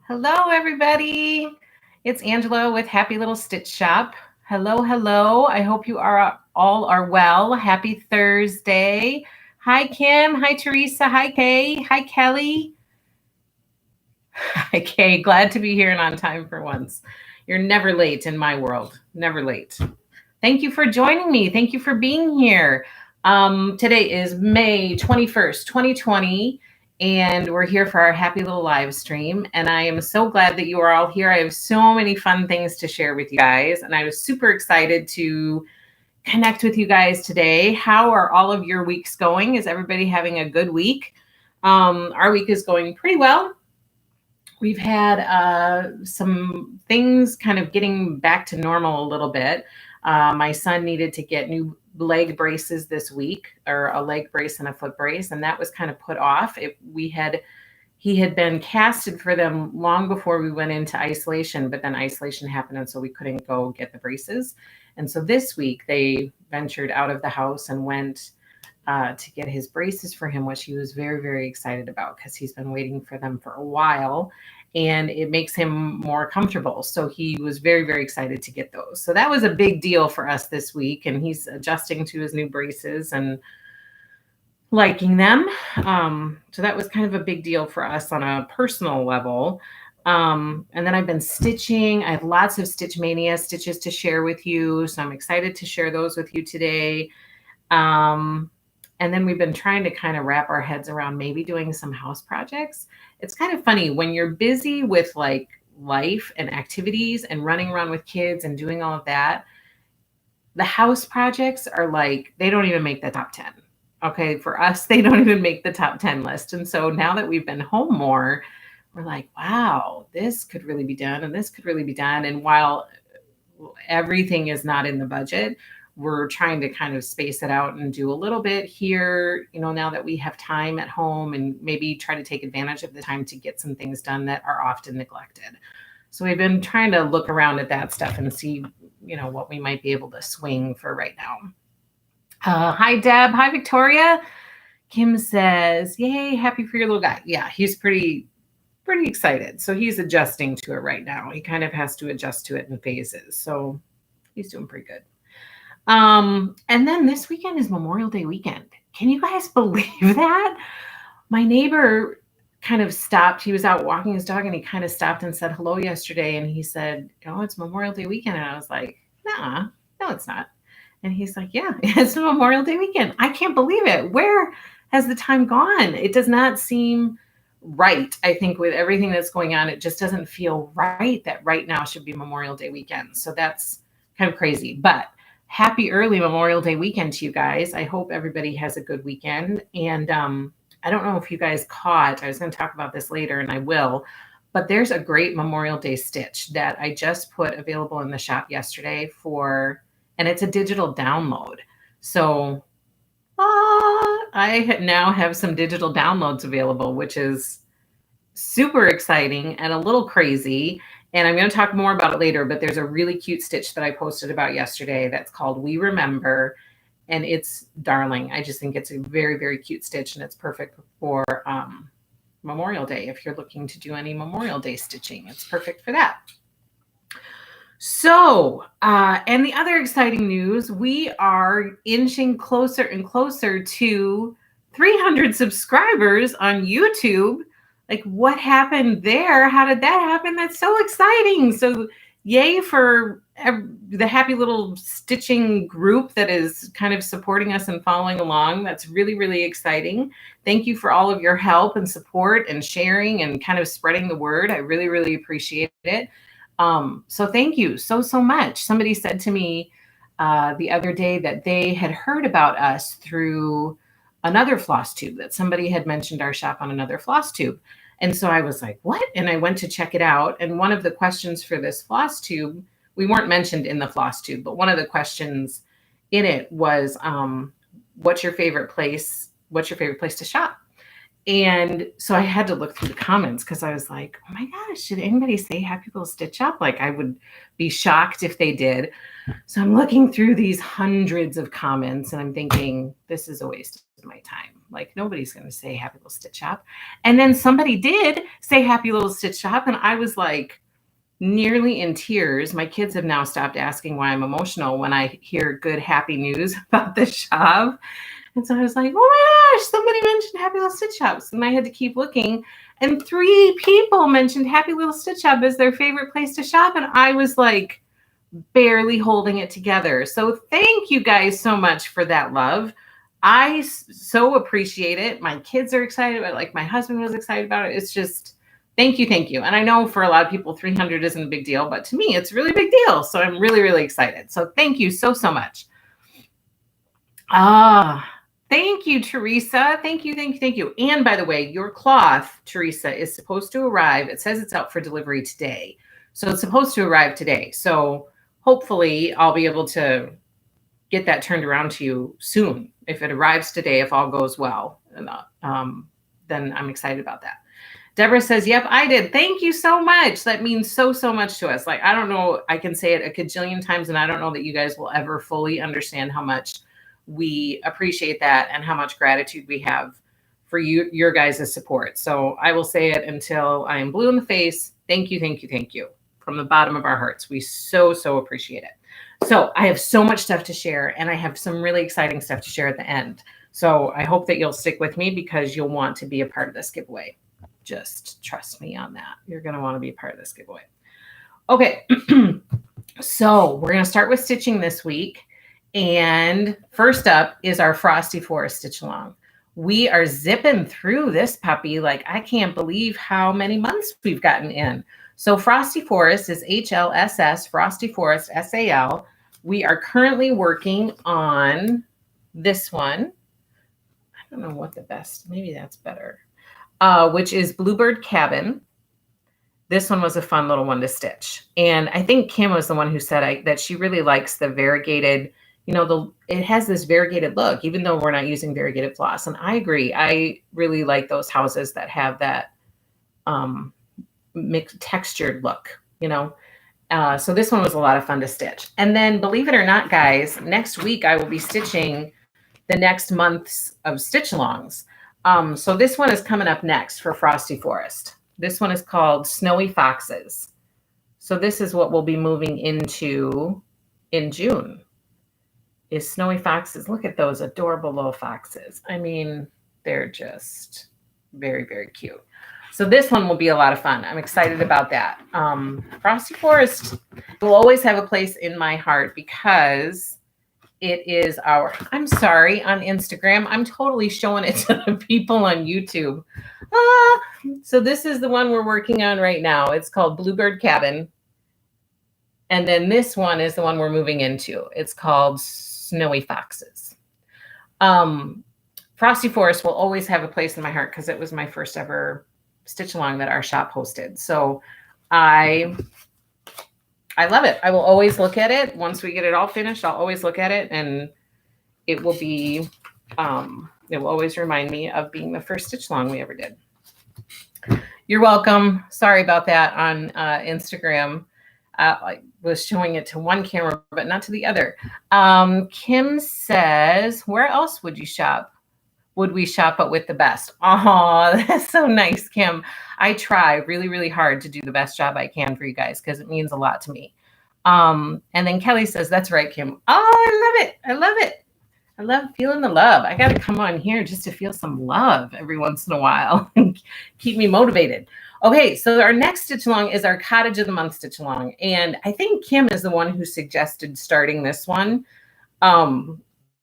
Hello, everybody. It's Angela with Happy Little Stitch Shop. Hello, hello. I hope you all are well. Happy Thursday. Hi, Kim. Hi, Teresa. Hi, Kay. Hi, Kelly. Hi, Kay. Glad to be here and on time for once. You're never late in my world. Never late. Thank you for joining me. Thank you for being here. Today is May 21st, 2020. And we're here for our happy little live stream. And I am so glad that you are all here. I have so many fun things to share with you guys. And I was super excited to connect with you guys today. How are all of your weeks going? Is everybody having a good week? Our week is going pretty well. We've had some things kind of getting back to normal a little bit. My son needed to get new leg braces this week, or a leg brace and a foot brace, and that was kind of put off. He had been casted for them long before we went into isolation, but then isolation happened, and so we couldn't go get the braces. And so this week they ventured out of the house and went to get his braces for him, which he was very, very excited about because he's been waiting for them for a while. And it makes him more comfortable. So he was very, very excited to get those. So that was a big deal for us this week. And he's adjusting to his new braces and liking them. So that was kind of a big deal for us on a personal level. And then I've been stitching. I have lots of Stitch Mania stitches to share with you. So I'm excited to share those with you today. And then we've been trying to kind of wrap our heads around maybe doing some house projects. It's kind of funny when you're busy with like life and activities and running around with kids and doing all of that. The house projects are like, they don't even make the top 10. Okay. For us, they don't even make the top 10 list. And so now that we've been home more, we're like, wow, this could really be done. And this could really be done. And while everything is not in the budget, we're trying to kind of space it out and do a little bit here, now that we have time at home, and maybe try to take advantage of the time to get some things done that are often neglected. So we've been trying to look around at that stuff and see, what we might be able to swing for right now. Hi, Deb. Hi, Victoria. Kim says, yay, happy for your little guy. Yeah, he's pretty excited. So he's adjusting to it right now. He kind of has to adjust to it in phases. So he's doing pretty good. And then this weekend is Memorial Day weekend. Can you guys believe that? My neighbor kind of stopped. He was out walking his dog and he kind of stopped and said hello yesterday. And he said, it's Memorial Day weekend. And I was like, nah, no, it's not. And he's like, yeah, it's Memorial Day weekend. I can't believe it. Where has the time gone? It does not seem right. I think with everything that's going on, it just doesn't feel right that right now should be Memorial Day weekend. So that's kind of crazy, but happy early Memorial Day weekend to you guys. I hope everybody has a good weekend. And I don't know if you guys caught, I was going to talk about this later and I will, but there's a great Memorial Day stitch that I just put available in the shop yesterday and it's a digital download. So I now have some digital downloads available, which is super exciting and a little crazy. And I'm going to talk more about it later, but there's a really cute stitch that I posted about yesterday that's called We Remember, and it's darling. I just think it's a very, very cute stitch, and it's perfect for Memorial Day. If you're looking to do any Memorial Day stitching, it's perfect for that. So, and the other exciting news, we are inching closer and closer to 300 subscribers on YouTube. Like, what happened there? How did that happen? That's so exciting. So yay for the happy little stitching group that is kind of supporting us and following along. That's really, really exciting. Thank you for all of your help and support and sharing and kind of spreading the word. I really, really appreciate it. So thank you so much. Somebody said to me the other day that they had heard about us through another Flosstube, that somebody had mentioned our shop on another Flosstube. And so I was like, what? And I went to check it out. And one of the questions for this Flosstube, we weren't mentioned in the Flosstube, but one of the questions in it was, what's your favorite place? What's your favorite place to shop? And so I had to look through the comments because I was like, oh my gosh, did anybody say Happy Little Stitch Up? Like, I would be shocked if they did. So I'm looking through these hundreds of comments and I'm thinking, this is a waste my time. Like nobody's going to say Happy Little Stitch Shop. And then somebody did say Happy Little Stitch Shop. And I was like nearly in tears. My kids have now stopped asking why I'm emotional when I hear good, happy news about the shop. And so I was like, oh my gosh, somebody mentioned Happy Little Stitch Shops. And I had to keep looking. And 3 people mentioned Happy Little Stitch Shop as their favorite place to shop. And I was like barely holding it together. So thank you guys so much for that love. I so appreciate it. My kids are excited about it. Like my husband was excited about it. It's just, thank you. Thank you. And I know for a lot of people, 300 isn't a big deal, but to me, it's a really big deal. So I'm really, really excited. So thank you so, so much. Thank you, Teresa. Thank you, thank you, thank you. And by the way, your cloth, Teresa, is supposed to arrive. It says it's out for delivery today. So it's supposed to arrive today. So hopefully I'll be able to get that turned around to you soon. If it arrives today, if all goes well, then I'm excited about that. Deborah says, yep, I did. Thank you so much. That means so, so much to us. Like, I don't know, I can say it a gajillion times, and I don't know that you guys will ever fully understand how much we appreciate that and how much gratitude we have for you, your guys' support. So I will say it until I am blue in the face. Thank you, thank you, thank you. From the bottom of our hearts. We so, so appreciate it. So I have so much stuff to share, and I have some really exciting stuff to share at the end. So I hope that you'll stick with me because you'll want to be a part of this giveaway. Just trust me on that. You're going to want to be a part of this giveaway. Okay. So we're going to start with stitching this week. And first up is our Frosty Forest Stitch Along. We are zipping through this puppy. Like, I can't believe how many months we've gotten in. So Frosty Forest is HLSS, Frosty Forest SAL. We are currently working on this one. I don't know what the best, maybe that's better, which is Bluebird Cabin. This one was a fun little one to stitch. And I think Kim was the one who said that she really likes the variegated, you know, it has this variegated look, even though we're not using variegated floss. And I agree. I really like those houses that have that mixed textured look, you know. So this one was a lot of fun to stitch. And then, believe it or not, guys, next week I will be stitching the next month's of stitch alongs. So this one is coming up next for Frosty Forest. This one is called Snowy Foxes. So this is what we'll be moving into in June, is Snowy Foxes. Look at those adorable little foxes. I mean, they're just very, very cute. So this one will be a lot of fun. I'm excited about that. Frosty Forest will always have a place in my heart because it is our, I'm sorry, on Instagram. I'm totally showing it to the people on YouTube. So this is the one we're working on right now. It's called Bluebird Cabin. And then this one is the one we're moving into. It's called Snowy Foxes. Frosty Forest will always have a place in my heart because it was my first ever stitch along that our shop hosted. So I love it. I will always look at it. Once we get it all finished, I'll always look at it, and it will be, it will always remind me of being the first stitch along we ever did. You're welcome. Sorry about that on Instagram. I was showing it to one camera, but not to the other. Kim says, where else would you shop? Would we shop but with the best? Oh, that's so nice, Kim. I try really, really hard to do the best job I can for you guys because it means a lot to me. And then Kelly says, that's right, Kim. Oh, I love it. I love it. I love feeling the love. I got to come on here just to feel some love every once in a while and keep me motivated. Okay, so our next stitch along is our Cottage of the Month stitch along. And I think Kim is the one who suggested starting this one.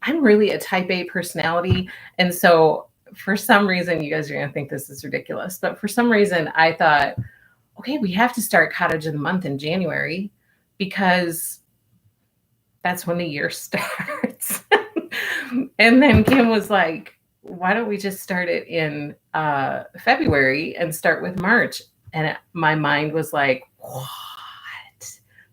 I'm really a type A personality. And so for some reason, you guys are going to think this is ridiculous, but for some reason I thought, okay, we have to start Cottage of the Month in January because that's when the year starts. And then Kim was like, why don't we just start it in February and start with March? And my mind was like, what?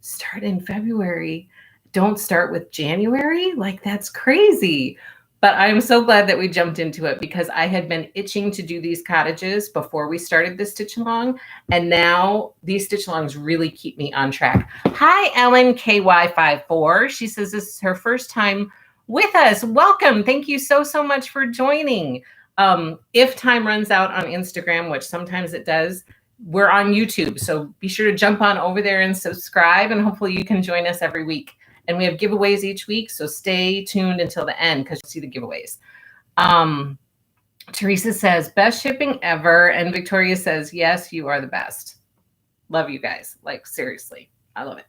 Start in February? Don't start with January? Like, that's crazy. But I'm so glad that we jumped into it because I had been itching to do these cottages before we started this stitch along. And now these stitch alongs really keep me on track. Hi, Ellen KY54. She says this is her first time with us. Welcome. Thank you so much for joining. If time runs out on Instagram, which sometimes it does, we're on YouTube. So be sure to jump on over there and subscribe, and hopefully you can join us every week. And we have giveaways each week, so stay tuned until the end because you'll see the giveaways. Teresa says, best shipping ever. And Victoria says, yes, you are the best. Love you guys. Like, seriously. I love it.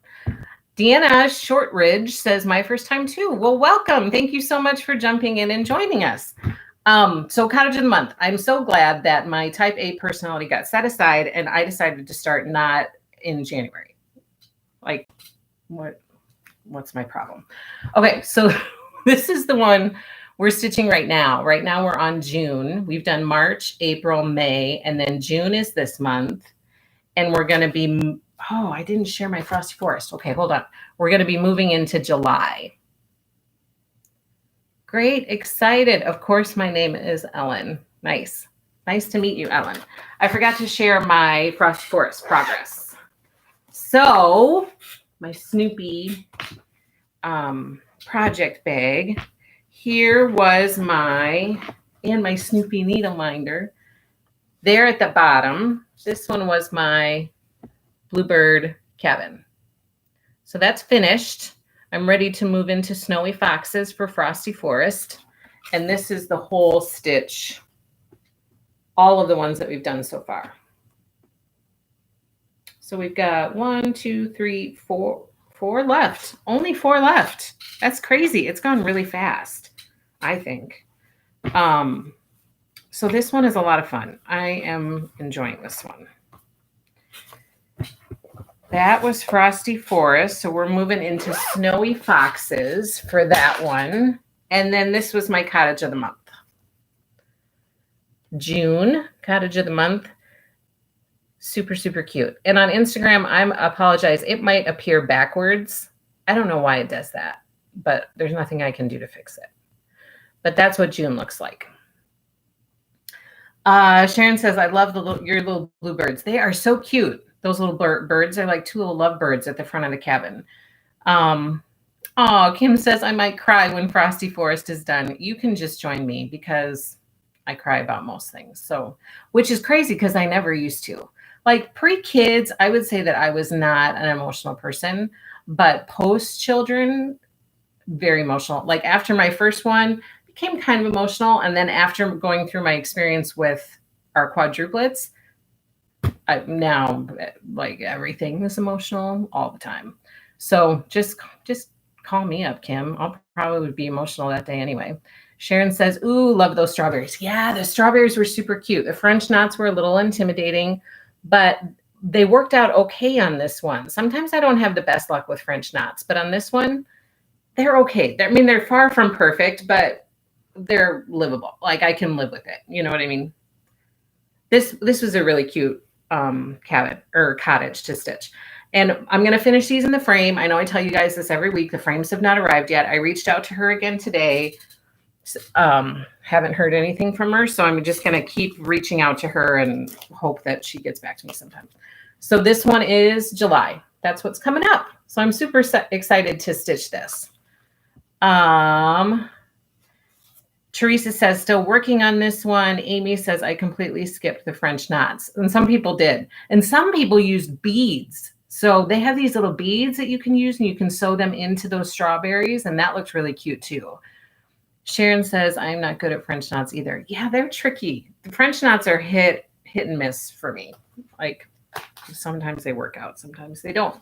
Deanna Shortridge says, my first time too. Well, welcome. Thank you so much for jumping in and joining us. So Cottage of the Month. I'm so glad that my type A personality got set aside and I decided to start not in January. Like, what's my problem? Okay, so this is the one we're stitching right now. Right now we're on June. We've done March, April, May, and then June is this month. And we're going to be, oh, I didn't share my Frosty Forest. Okay, hold on. We're going to be moving into July. Great, excited. Of course, my name is Ellen. Nice. Nice to meet you, Ellen. I forgot to share my Frosty Forest progress. So my Snoopy project bag. Here was my Snoopy needle minder. There at the bottom, this one was my Bluebird Cabin. So that's finished. I'm ready to move into Snowy Foxes for Frosty Forest. And this is the whole stitch, all of the ones that we've done so far. So we've got 1, 2, 3, 4 left. Only 4 left. That's crazy. It's gone really fast, I think. So this one is a lot of fun. I am enjoying this one. That was Frosty Forest. So we're moving into Snowy Foxes for that one. And then this was my Cottage of the Month. June, Cottage of the Month. Super, super cute. And on Instagram, I apologize. It might appear backwards. I don't know why it does that, but there's nothing I can do to fix it. But that's what June looks like. Sharon says, I love your little bluebirds. They are so cute. Those little birds are like 2 little lovebirds at the front of the cabin. Kim says, I might cry when Frosty Forest is done. You can just join me because I cry about most things. So, which is crazy because I never used to. Like pre-kids, I would say that I was not an emotional person, but post-children, very emotional. Like after my first one, became kind of emotional. And then after going through my experience with our quadruplets, now like everything is emotional all the time. So just call me up, Kim. I'll probably be emotional that day anyway. Sharon says, ooh, love those strawberries. Yeah, the strawberries were super cute. The French knots were a little intimidating, but they worked out okay on this one. Sometimes I don't have the best luck with French knots, but on this one, they're okay. I mean, they're far from perfect, but they're livable. Like I can live with it. You know what I mean? This was a really cute cabin or cottage to stitch. And I'm going to finish these in the frame. I know I tell you guys this every week. The frames have not arrived yet. I reached out to her again today. Haven't heard anything from her. So I'm just going to keep reaching out to her and hope that she gets back to me sometime. So this one is July. That's what's coming up. So I'm super excited to stitch this. Teresa says, still working on this one. Amy says, I completely skipped the French knots. And some people did. And some people used beads. So they have these little beads that you can use and you can sew them into those strawberries. And that looks really cute too. Sharon says, I'm not good at French knots either. Yeah, they're tricky. The French knots are hit and miss for me. Like sometimes they work out, sometimes they don't.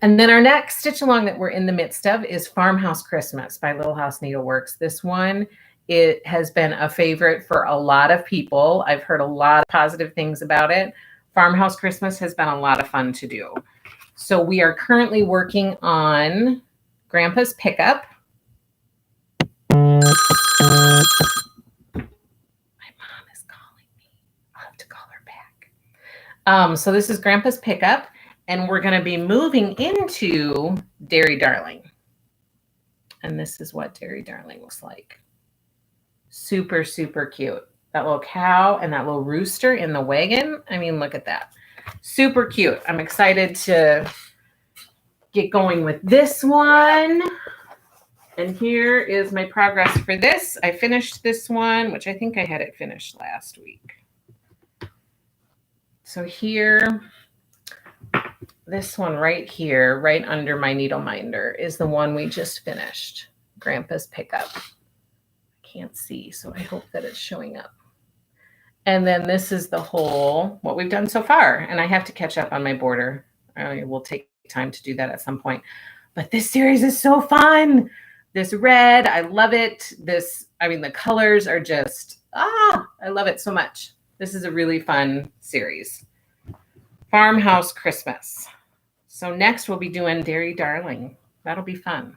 And then our next stitch along that we're in the midst of is Farmhouse Christmas by Little House Needleworks. This one, it has been a favorite for a lot of people. I've heard a lot of positive things about it. Farmhouse Christmas has been a lot of fun to do. So we are currently working on Grandpa's Pickup. My mom is calling me. I'll have to call her back. So this is Grandpa's Pickup. And we're going to be moving into Dairy Darling. And this is what Dairy Darling looks like. Super, super cute. That little cow and that little rooster in the wagon. I mean, look at that. Super cute. I'm excited to get going with this one. And here is my progress for this. I finished this one, which I think I had it finished last week. So here, this one right here, right under my needle minder, is the one we just finished. Grandpa's pickup. I can't see, so I hope that it's showing up. And then this is the whole, what we've done so far. And I have to catch up on my border. I will take time to do that at some point. But this series is so fun. This red, I love it. The colors are just, I love it so much. This is a really fun series. Farmhouse Christmas. So next we'll be doing Dairy Darling. That'll be fun.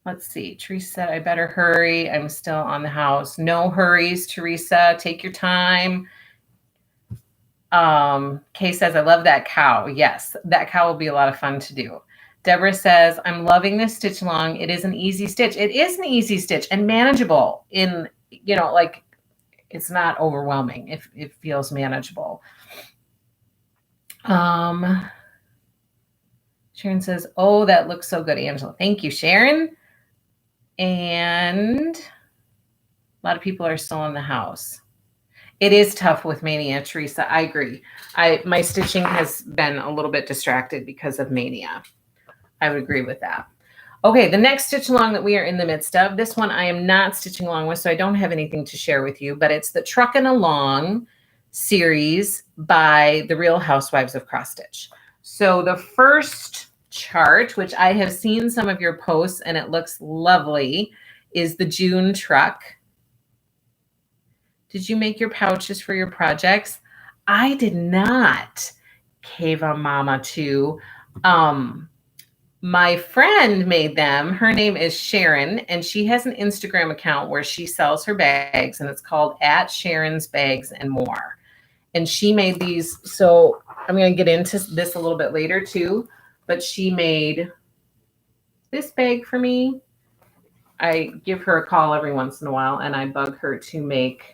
Let's see. Teresa said, I better hurry. I'm still on the house. No hurries, Teresa. Take your time. Kay says, I love that cow. Yes, that cow will be a lot of fun to do. Deborah says, I'm loving this stitch along. It is an easy stitch. It is an easy stitch and manageable in, like it's not overwhelming. It feels manageable. Sharon says, oh, that looks so good, Angela. Thank you, Sharon. And a lot of people are still in the house. It is tough with mania, Teresa. I agree. My stitching has been a little bit distracted because of mania. I would agree with that. Okay, the next stitch along that we are in the midst of, this one I am not stitching along with, so I don't have anything to share with you, but it's the Truckin' Along series by the Real Housewives of Cross Stitch. So the first chart, which I have seen some of your posts and it looks lovely, is the June truck. Did you make your pouches for your projects? I did not, Kava Mama 2. My friend made them. Her name is Sharon, and she has an Instagram account where she sells her bags, and it's called @Sharon'sBagsAndMore. And she made these. So I'm going to get into this a little bit later too, but she made this bag for me. I give her a call every once in a while, and I bug her to make